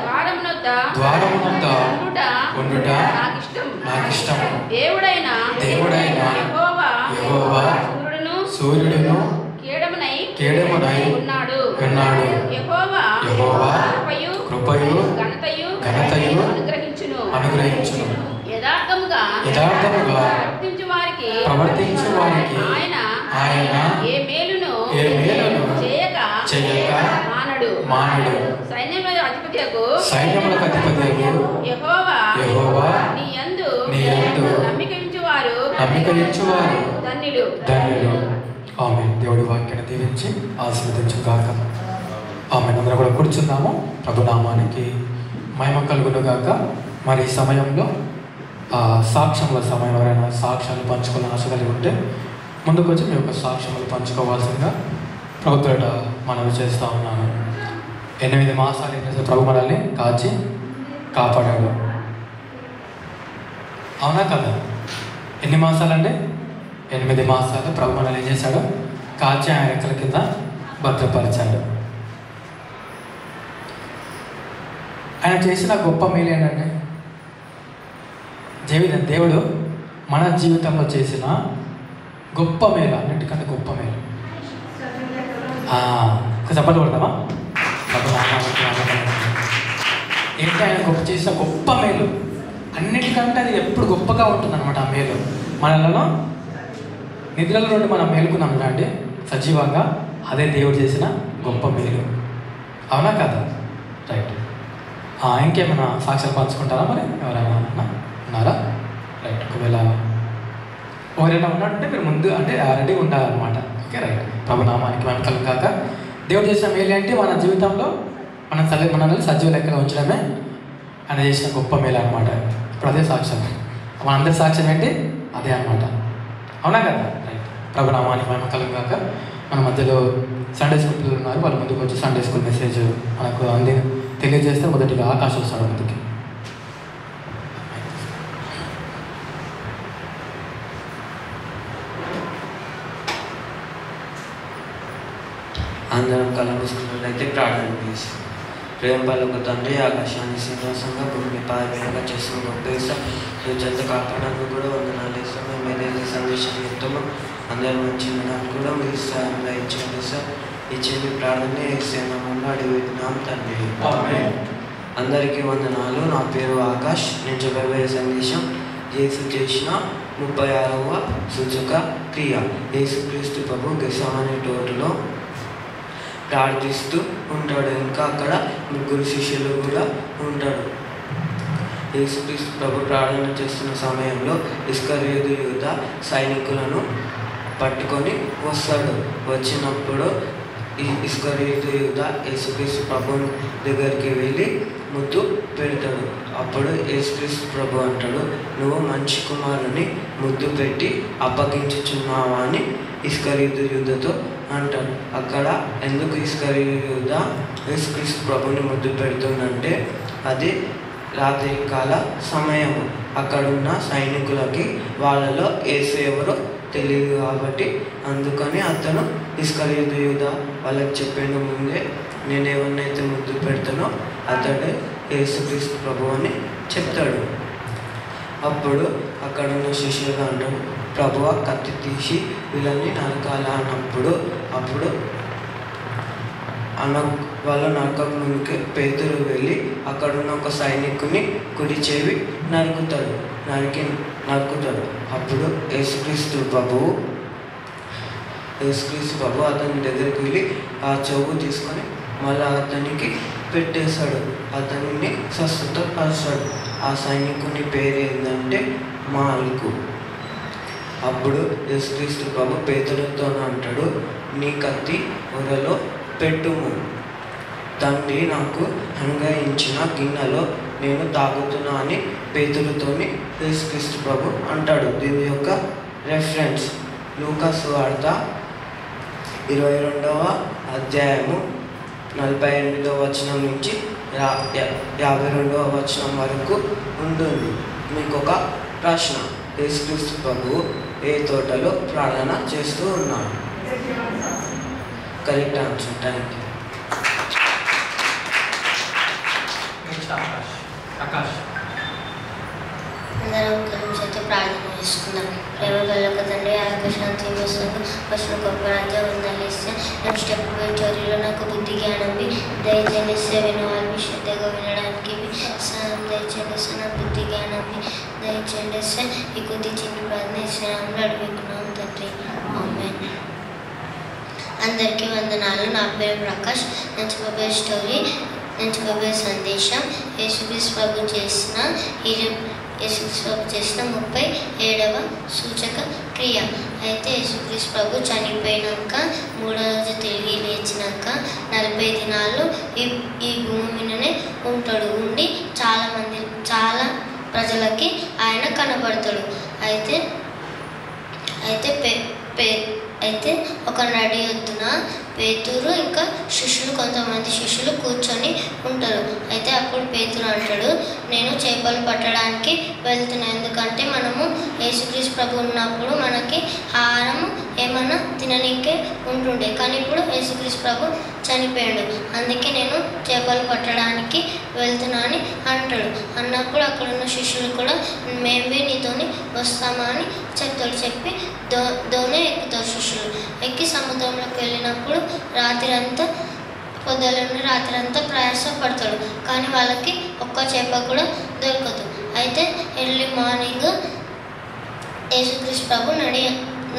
ద్వారమునొద్ద ఉండుట నాకు ఇష్టం. దేవుడైన యెహోవా సూర్యుడును కేడమునై ఉన్నాడు. యెహోవా కృపయు ఘనతయు అనుగ్రహించును. యథార్థముగా ప్రవర్తించు వారికి ఆయన ఏ మేలును చేయక మానడు. సైన్యములకు అధిపతియగు యెహోవా నీ యందు నమ్మికయించువారు ధన్యులు. ఆమేన్. దేవుడి వాక్యాన్ని దీవించి ఆశీర్వదించుగాక. ఆమేన్. అందరూ కూడా కూర్చున్నాము. ప్రభు నామానికి మహిమ కలుగును గాక. మరి ఈ సమయంలో సాక్ష్యముల సమయం, ఎవరైనా సాక్ష్యాలు పంచుకున్న ఆశ కలిగి ఉంటే ముందుకు వచ్చి మీ యొక్క సాక్ష్యములు పంచుకోవాల్సిందిగా ప్రభుత్వ మనవి చేస్తూ ఉన్నాను. 8 మాసాలు ఏం చేస్తే ప్రభు మనల్ని కాచి కాపాడాడు. అవునా కదా? ఎన్ని మాసాలండి? 8 మాసాలు ప్రభు మనల్ని ఏం చేశాడు? కాచి ఆయన రెక్కల కింద భద్రపరిచాడు. ఆయన చేసిన గొప్ప మేలు ఏంటంటే, దేవుడు మన జీవితంలో చేసిన గొప్ప మేలు, అన్నిటికంటే గొప్ప మేలు. చెప్పండి కొడతామా? ఏంటి ఆయన చేసిన గొప్ప మేలు? అన్నిటికంటే అది ఎప్పుడు గొప్పగా ఉంటుంది అనమాట. ఆ మేలు మనలో నిద్రల నుండి మనం మేలుకున్నాం అంటే సజీవంగా, అదే దేవుడు చేసిన గొప్ప మేలు. అవునా కదా? రైట్. ఇంకేమైనా సాక్ష్యాలు పంచుకుంటారా? మరి ఎవరైనా ఉన్నారా? రైట్. ఒకవేళ ఎవరైనా ఉన్నట్టే మీరు ముందు అంటే రెడీ ఉండాలన్నమాట. Okay, right. ప్రభునామానికి మనం కలుగాక. దేవుడు చేసిన మేలు ఏంటి? మన జీవితంలో మనల్ని సజీవ లెక్కగా ఉంచడమే ఆయన చేసిన గొప్ప మేలు అనమాట. ఇప్పుడు అదే సాక్ష్యం, మనందరి సాక్ష్యం ఏంటి? అదే అనమాట. అవునా కదా? రైట్. ప్రభునామానికి మనం కలుగాక. మన మధ్యలో సండే స్కూల్ పిల్లలు ఉన్నారు. వాళ్ళ ముందుకు వచ్చి సండే స్కూల్ మెసేజ్ మనకు తెలియజేస్తే మొదటిగా ఆకాశం వస్తాడు ముందుకి. అందరం కలబుసుకున్నట్లయితే ప్రార్థన చేస్తాం. ప్రేమ పలుకు తండ్రి, ఆకాశాన్ని శ్రీనివాసంగా భూమిని పాయగా చేసిన గొప్ప చెంత కాపాడడానికి కూడా వందనాలు ఇస్తాం. మేము ఏదైతే సందేశం చెప్తామో అందరూ మంచి వినడానికి కూడా మీరు స్థానంలో ఇచ్చేది సార్. ఇచ్చేది ప్రార్థన ఇస్తామని అడిగినాం తండ్రి. అందరికీ వందనాలు. నా పేరు ఆకాష్. నేను చెప్పబోయే సందేశం యేసు చేసిన 36వ సూచక క్రియ. యేసుక్రీస్తు ప్రభు గెత్సేమనే తోటలో ప్రార్థిస్తూ ఉంటాడు. ఇంకా అక్కడ 3 శిష్యులు కూడా ఉంటాడు. యేసుక్రీస్తు ప్రభు ప్రార్థన చేస్తున్న సమయంలో ఇస్కరియోతు యూదా సైనికులను పట్టుకొని వస్తాడు. వచ్చినప్పుడు ఈ ఇస్కరియోతు యూదా యేసుక్రీస్తు ప్రభు దగ్గరికి వెళ్ళి ముద్దు పెడతాడు. అప్పుడు యేసుక్రీస్తు ప్రభు అంటాడు, నువ్వు మంచి కుమారుని ముద్దు పెట్టి అప్పగించుచున్నావా అని ఇస్కరియోతు యూదాతో అంటాడు. అక్కడ ఎందుకు ఇస్కరియోతు యూదా యేసుక్రీస్తు ప్రభుని ముద్దు పెడుతుందంటే అది రాత్రికాల సమయము. అక్కడున్న సైనికులకి వాళ్ళలో యేసు ఎవరో తెలియదు కాబట్టి అందుకని అతను ఇస్కరియోతు యూదా వాళ్ళకి చెప్పిన ముందే నేను ఎవరినైతే ముద్దు పెడతానో అతడే యేసుక్రీస్తు ప్రభు అని చెప్తాడు. అప్పుడు అక్కడున్న శిష్యులు అంటాడు, ప్రభువా కత్తి తీసి వీళ్ళని నరకాల అన్నప్పుడు అప్పుడు వాళ్ళు నరకక ముందుకే పేతురు వెళ్ళి అక్కడున్న ఒక సైనికుని కుడి చెవి నరుకుతాడు. అప్పుడు యేసుక్రీస్తు ప్రభు అతని దగ్గరికి వెళ్ళి ఆ చెవు తీసుకొని మళ్ళీ అతనికి పెట్టేశాడు. అతనిని స్వస్థతపరిచాడు. ఆ సైనికుని పేరు ఏంటంటే మాల్కు. అప్పుడు యేసుక్రీస్తు ప్రభు పేతురుతో అంటాడు, నీ కత్తి ఒరలో పెట్టుము. తండ్రి నాకు అనుగ్రహించిన గిన్నెలో నేను తాగుతున్నా అని పేతురుతోని యేసుక్రీస్తు ప్రభు అంటాడు. దీని యొక్క రెఫరెన్స్ లూకా సువార్త 22వ అధ్యాయము 48వ వచనం నుంచి 52వ వచనం వరకు ఉంటుంది. మీకు ఒక ప్రశ్న, యేసుక్రీస్తు ప్రభు ఏ తోటలో ప్రార్థన చేస్తూ ఉన్నాడు? Correct answer. Thank you. Akash అందరం కలిసి ప్రార్థన చేసుకుందాం. ప్రేమ గల తండ్రి, ఆకాశాంతి వచ్చిన గొప్ప రాజ్యం ఉందలిస్తే నేను స్టెప్ చోరీలో నాకు బుద్ధి జ్ఞానంవి దయచేస్తే వినవాళ్ళని శ్రద్ధగా వినడానికి సహాయం దయచేస్తే నా బుద్ధి జ్ఞానంవి దయచేస్తే ఈ కొద్ది చిన్న ప్రార్థన ఇస్తున్నాము అడుగుతున్నాం తండ్రి. ఆమేన్. అందరికీ వందనాలు. నా పేరు ప్రకాష్. నేను చెప్పబోయే స్టోరీ, నేను చెప్పబోయే సందేశం యేసుక్రీస్తు ప్రభు చేసిన 37వ సూచక క్రియ. అయితే యేసుక్రీస్తు ప్రభు చనిపోయినాక 3వ రోజు తిరిగి లేచినాక 40 దినాలు ఈ భూమి మీదనే ఉంటాడు. ఉండి చాలా ప్రజలకి ఆయన కనబడతాడు. అయితే ఒక నడి ఒడ్డున పేతురు ఇంకా కొంతమంది శిష్యులు కూర్చొని ఉంటారు. అయితే అప్పుడు పేతురు అంటాడు, నేను చేపలు పట్టడానికి వెళ్తున్నా. ఎందుకంటే మనము యేసుక్రీస్తు ప్రభు ఉన్నప్పుడు మనకి ఆహారం ఏమన్నా తిననీకే ఉంటుండే, కానీ ఇప్పుడు యేసుక్రీస్తు ప్రభు చనిపోయాడు, అందుకే నేను చేపలు పట్టడానికి వెళ్తున్నా అని అంటాడు. అన్నప్పుడు అక్కడున్న శిష్యులు కూడా మేము నీతోని వస్తామా అని చెప్తాడు. చెప్పి దోణి ఎక్కుతారు శిష్యులు. ఎక్కి సముద్రంలోకి వెళ్ళినప్పుడు రాత్రంతా ప్రయాసపడతాడు, కానీ వాళ్ళకి ఒక్క చేప కూడా దొరకదు. అయితే ఎర్లీ మార్నింగ్ యేసుక్రీస్తు ప్రభు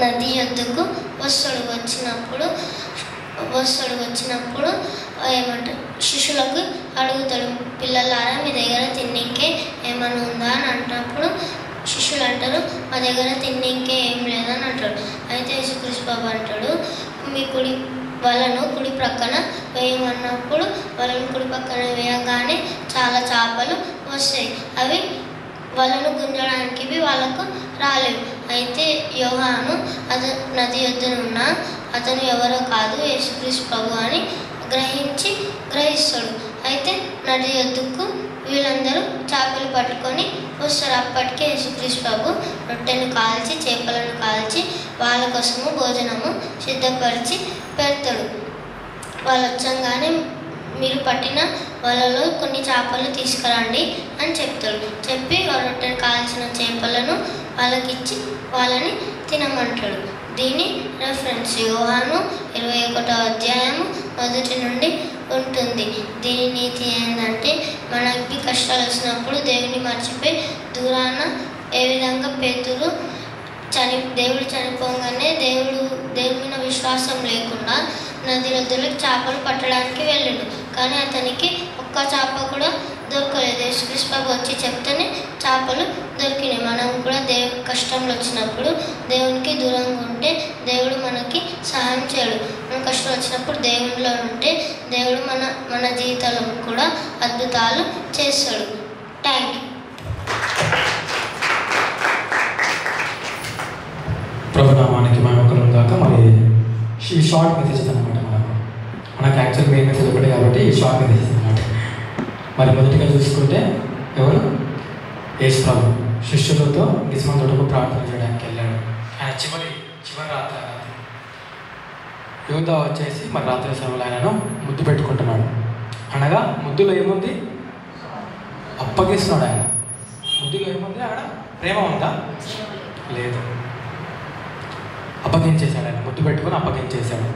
నది యొద్దకు వస్తాడు. వచ్చినప్పుడు ఏమంటారు, శిష్యులకు అడుగుతాడు, పిల్లలారా మీ దగ్గర తిన్నీకే ఏమైనా ఉందా అని అంటున్నప్పుడు శిష్యులు అంటారు, మా దగ్గర తిన్నీకే ఏం లేదని అంటాడు. అయితే యేసుక్రీస్తు ప్రభు అంటాడు, మీ వాళ్ళను కుడి ప్రక్కన వేయమన్నప్పుడు వాళ్ళను కుడి పక్కన వేయగానే చాలా చేపలు వస్తాయి. అవి వాళ్ళను గుంజడానికి వాళ్ళకు రాలేవు. అయితే యోహాను నది యొద్దనున్న అతను ఎవరో కాదు, యేసుక్రీస్తు ప్రభు అని గ్రహిస్తాడు. అయితే నది యొద్దకు వీళ్ళందరూ చేపలు పట్టుకొని వస్తారు. అప్పటికే యేసుక్రీస్తు ప్రభు రొట్టెను కాల్చి చేపలను కాల్చి వాళ్ళ కోసము భోజనము సిద్ధపరిచి పెడతాడు. వాళ్ళు వచ్చంగానే మీరు పట్టిన వాళ్ళలో కొన్ని చేపలు తీసుకురండి అని చెప్తాడు. చెప్పి రొట్టెను కాల్చిన చేపలను వాళ్ళకిచ్చి వాళ్ళని తినమంటాడు. దీని రెఫరెన్స్ యోహాను 21వ అధ్యాయం 1 నుండి ఉంటుంది. దీని నీతి ఏంటంటే, మనకి కష్టాలు వచ్చినప్పుడు దేవుని మర్చిపోయి దూరాన ఏ విధంగా పేతురు దేవుడు చనిపోగానే దేవుడి మీద విశ్వాసం లేకుండా నది నదులకు చేపలు పట్టడానికి వెళ్ళాడు, కానీ అతనికి ఒక్క చేప కూడా దొరకలేదు. యేసుక్రీస్తు ప్రభు వచ్చి చెప్తేనే చేపలు దొరికినాయి. మనం కూడా కష్టంలో వచ్చినప్పుడు దేవునికి దూరంగా ఉంటే దేవుడు మనకి సహాయం చేయడు. మన కష్టం వచ్చినప్పుడు దేవుడిలో ఉంటే దేవుడు మన జీవితాల్లో కూడా అద్భుతాలు చేస్తాడు. Thank you. ప్రభునామానికి మహిమ కాక. మరి ఈ షార్ట్ మెసేజ్ అనమాట, మనకు యాక్చువల్ మెయిన్ మెసేజ్ ఒకటి కాబట్టి ఈ షార్ట్ మెసేజ్ అనమాట. మరి మొదటిగా చూసుకుంటే ఎవరు, యేసు ప్రభు శిష్యులతో గిస్మన్ తోటకు ప్రార్థన చేయడానికి వెళ్ళాడు. ఆయన చివరి రాత్రి యూదా వచ్చేసి మరి రాత్రి సమయంలో ఆయనను ముద్దు పెట్టుకుంటున్నాడు. అనగా ముద్దులో ఏముంది, అప్పగిస్తున్నాడు. ఆయన ముద్దులో ఏముంది, అక్కడ ప్రేమ ఉందా, లేదు, అప్పగించేశాడు. ఆయన ముద్దు పెట్టుకొని అప్పగించేశాడు.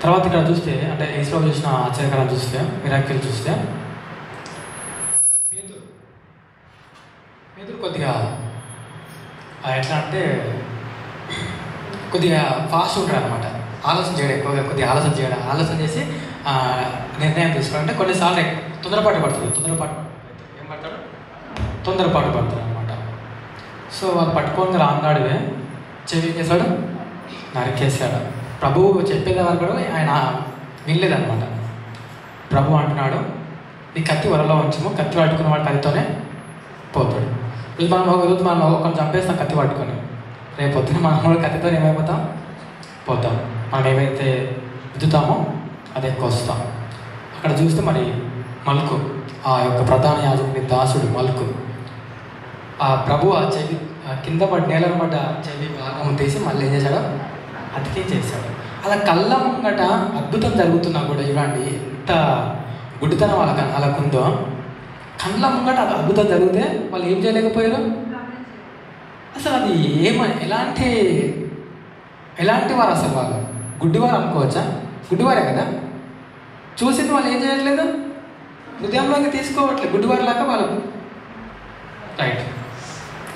తర్వాత ఇక్కడ చూస్తే, అంటే యేసుప్రభు చేసిన ఆశ్చర్యకరం చూస్తే, మిరాకిల్ చూస్తే, పేతురు కొద్దిగా ఎట్లా అంటే కొద్దిగా ఫాస్ట్ ఉంటాడు అనమాట. ఆలోచన చేయడం ఎక్కువగా, కొద్దిగా ఆలోచన చేసి నిర్ణయం తీసుకోవాలంటే కొన్నిసార్లు తొందరపాటు పడతాడు అనమాట. సో వాళ్ళు పట్టుకొని రాన్నాడువే చెవి చేశాడు, నరికేశాడు. ప్రభువు చెప్పేది వరకు కూడా ఆయన వినలేదన్నమాట. ప్రభు అంటున్నాడు, ఈ కత్తి వరలో ఉంచము, కత్తి పట్టుకున్న వాడు కత్తితోనే పోతాడు. రోజు మనం ఒకరిని చంపేస్తాం కత్తి పట్టుకొని, రేపు పొద్దున మనం కూడా కత్తితో ఏమైపోతాం, పోతాం. మనం ఏమైతే విద్దుతామో అది ఎక్కువ వస్తాం. అక్కడ చూస్తే మరి మల్కు, ఆ యొక్క ప్రధాన యాజకుని దాసుడు మల్కు, ఆ ప్రభు ఆ చెవి కింద నేలను పడ్డ చెవి భాగం తీసి మళ్ళీ ఏం చేశాడో అతికించేశాడు. అలా కళ్ళ ముంగట అద్భుతం జరుగుతున్నా కూడా చూడండి ఎంత గుడ్డితనం వాళ్ళకుందో. కళ్ళ ముంగట అది అద్భుతం జరిగితే వాళ్ళు ఏం చేయలేకపోయారు? అసలు అది ఎలాంటి వారు అసలు వాళ్ళు? గుడ్డివారు అనుకోవచ్చా? గుడ్డివారే కదా. చూసింది వాళ్ళు ఏం చేయట్లేదు, హృదయంలోకి తీసుకోవట్లేదు. గుడ్డివారు లాగా వాళ్ళు. రైట్,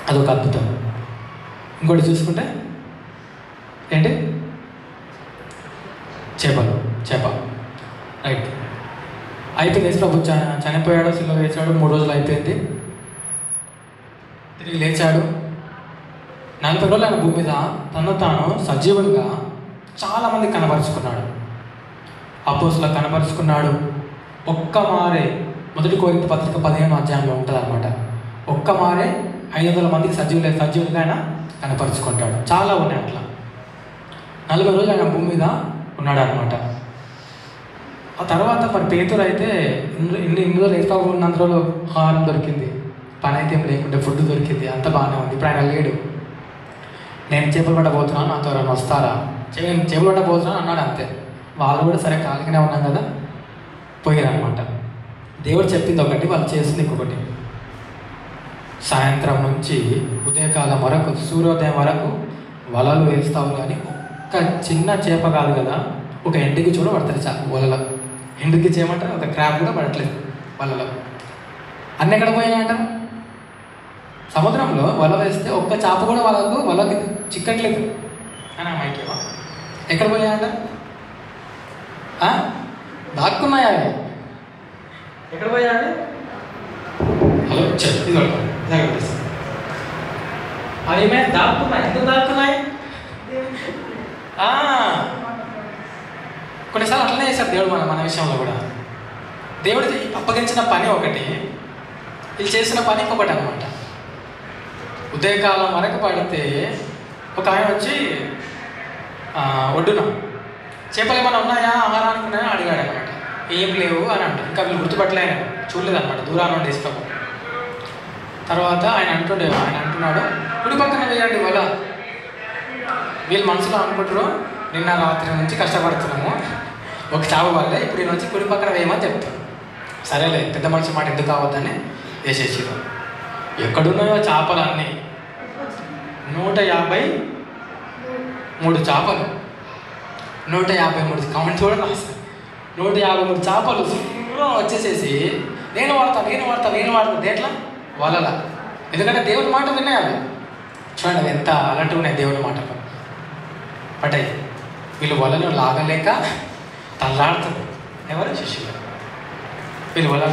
అదొక అద్భుతం. ఇంకోటి చూసుకుంటే ఏంటి? చేప. రైట్, అయిపోయింది. యేసు ప్రభు చనిపోయాడు, సిలువ వేసాడు, 3 రోజులు అయిపోయింది. తిరిగి లేచాడు. 40 రోజులు ఆయన భూమి మీద తను తాను సజీవులుగా చాలామంది కనపరుచుకున్నాడు. అపోస్తులకు కనపరుచుకున్నాడు. ఒక్క మారే మొదటి కొరింథీ పత్రిక 15వ అధ్యాయంలో ఉంటుంది అనమాట. ఒక్క మారే 500 మందికి సజీవులుగా ఆయన కనపరుచుకుంటాడు. చాలా ఉన్నాయి అట్లా. 40 రోజులు ఆయన భూమి మీద ఉన్నాడు అనమాట. ఆ తర్వాత మరి పేతురు అయితే ఇన్ని రోజులు యేసు ప్రభు ఉన్నంత రోజులు ఆహారం దొరికింది, పని అయితే ఏం లేకుంటే ఫుడ్ దొరికింది, అంత బాగానే ఉంది. ఇప్పుడు ఆయన లేడు. నేను చేపలు పట్టబోతున్నాను, నాతో ఎవరైనా వస్తారా? చేపలు పట్టబోతున్నాను అన్నాడు, అంతే. వాళ్ళు కూడా సరే ఖాళీగానే ఉన్నాం కదా పోయారనమాట. దేవుడు చెప్పింది ఒకటి, వాళ్ళు చేసింది ఇంకొకటి. సాయంత్రం నుంచి ఉదయకాలం వరకు, సూర్యోదయం వరకు వలలు వేస్తావు కానీ ఒక్క చిన్న చేప కాదు కదా, ఒక ఎండుకి చూడ పడతారు వలలో. ఎండుకి చేయమంటారు, ఒక క్రాబ్ కూడా పడట్లేదు వలలో. అన్నీ ఎక్కడ పోయాయంటారు? సముద్రంలో వల వేస్తే ఒక్క చేప కూడా వలకి చిక్కట్లేదు అని మైకేమో. ఎక్కడ పోయాయంట? దాక్కున్నాయా? ఎక్కడ పోయాడు? హలో చెప్పి అవి మేము దాక్కున్నాయి. ఎందుకు దాక్కున్నాయి? కొన్నిసార్లు అట్లనే చేశారు దేవుడు మన విషయంలో కూడా. దేవుడు అప్పగించిన పని ఒకటి, వీళ్ళు చేసిన పని ఇంకొకటి అనమాట. ఉదయకాలం వరకు పడితే ఒక ఆయన వచ్చి ఒడ్డున చేపలు ఏమైనా ఉన్నాయా, ఆహారానికి ఉన్నాయా అడిగాడు అనమాట. ఏం లేవు అని అంటారు. ఇంకా వీళ్ళు గుర్తుపట్టలేను, చూడలేదు అనమాట, దూరాన్ని ఉండి ఇస్తాము. తర్వాత ఆయన అంటున్నాడు, కుడి పక్కన వేయండి వల. వీళ్ళు మనసులో అనుకుంటారు, నిన్న రాత్రి నుంచి కష్టపడుతున్నాము ఒక చేప వల్లే, ఇప్పుడు నేను వచ్చి కుడి పక్కన వేయమని చెప్తాను. సరేలే, పెద్ద మనిషి మాట ఎందుకు కావద్దని వేసేసారు. ఎక్కడున్నాయో చేపలు అన్నీ 153 చేపలు. 153 కౌంట్ కూడా రాస్తాను. 153 చేపలు వచ్చేసేసి నేను వాడతా దేంట్లో? వలల. ఎందుకంటే దేవుని మాట విన్నాయి అవి. చూడండి ఎంత అలర్ట్గా ఉన్నాయి దేవుని మాటలు. పట్టాయి. వీళ్ళు వలను లాగలేక తల్లాడుతారు. ఎవరు? శిష్యులు. వీళ్ళు వల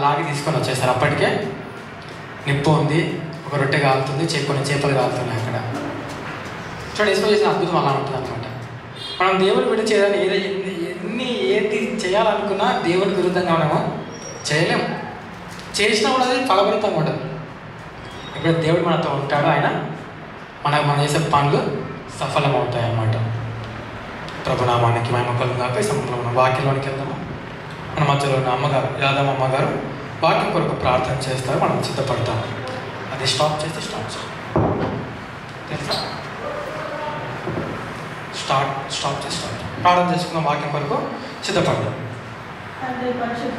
లాగి తీసుకొని వచ్చేసారు. అప్పటికే నిప్పు ఉంది, ఒక రొట్టె కాలుతుంది, కొన్ని చేపలు కాలుతున్నాయి అక్కడ. చూడండి, యేసు చేసిన అద్భుతం అలా ఉంటుంది అనమాట. మనం దేవుని బిడ్డ చేయాలని ఏది చేయాలనుకున్నా దేవునికి విరుద్ధంగా మనము చేయలేము. చేసినా కూడా అది ఫలభరితంగా ఉండదు. ఎప్పుడైతే దేవుడు మనతో ఉంటాడో ఆయన మనం చేసే పనులు సఫలమవుతాయి అన్నమాట. ప్రభునామానికి మహిమ కలుగుగాక. ఈ సమయంలో మనం వాక్యంలోనికి వెళ్దాము. మన మధ్యలో ఉన్న అమ్మగారు, యాదమ్మ అమ్మగారు వాక్యం కొరకు ప్రార్థన చేస్తారు. మనం సిద్ధపడతాము. అది స్టాప్ చేస్తే స్టాప్ తెలుసా? స్టాప్ చేసి ప్రార్థన చేసుకున్న వాక్యం కొరకు సిద్ధపడదాం. పరిశుద్ధ